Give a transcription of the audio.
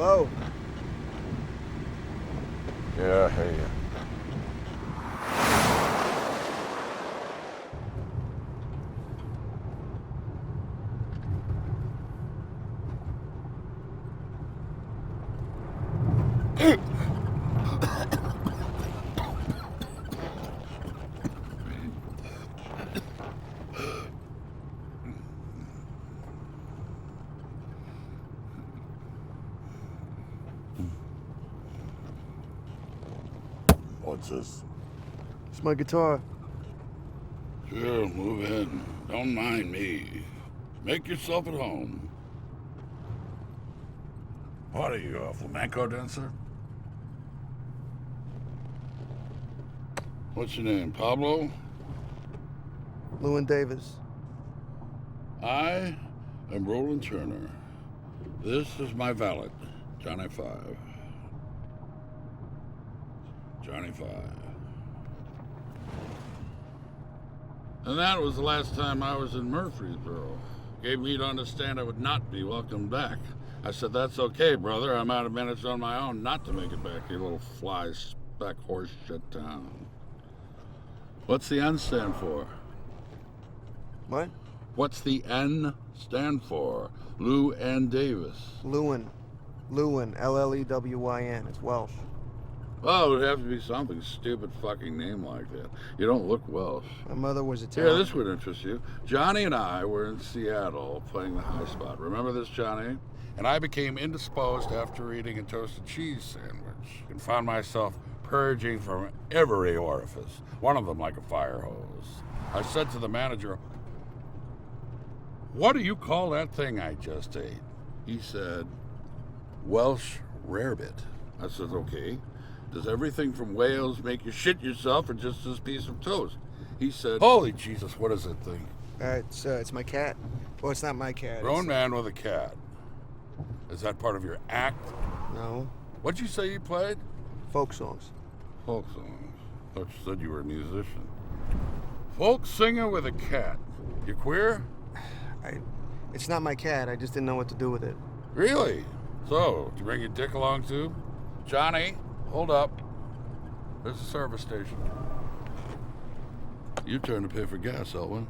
Hello? Yeah, I hear you. What's this? It's my guitar. Sure, move in. Don't mind me. Make yourself at home. What are you, a flamenco dancer? What's your name, Pablo? LLEWYN Davis. I am Roland Turner. This is my valet, Johnny Five. Johnny Five. And that was the last time I was in Murfreesboro. Gave me to understand I would not be welcome back. I said, that's okay, brother. I'm out of minutes on my own not to make it back to your little fly speck horse shit town. What's the N stand for? What? What's the N stand for? LLEWYN Davis. LLEWYN. LLEWYN. LLEWYN. It's Welsh. Oh, it would have to be something stupid fucking name like that. You don't look Welsh. My mother was Here, Italian. this would interest you. Johnny and I were in Seattle playing the high spot. Remember this, Johnny? And I became indisposed after eating a toasted cheese sandwich and found myself purging from every orifice, one of them like a fire hose. I said to the manager, "What do you call that thing I just ate?" He said, "Welsh rarebit." I said, "Okay. Does everything from Wales make you shit yourself or just this piece of toast?" He said, "Holy Jesus, what is that thing?" It's my cat. Well, it's not my cat. Grown man with a cat. Is that part of your act? No. What'd you say you played? Folk songs. Folk songs. Thought you said you were a musician. Folk singer with a cat. You queer? It's not my cat. I just didn't know what to do with it. Really? So, did you bring your dick along too? Johnny, hold up. There's a service station. You turn to pay for gas, Elwyn.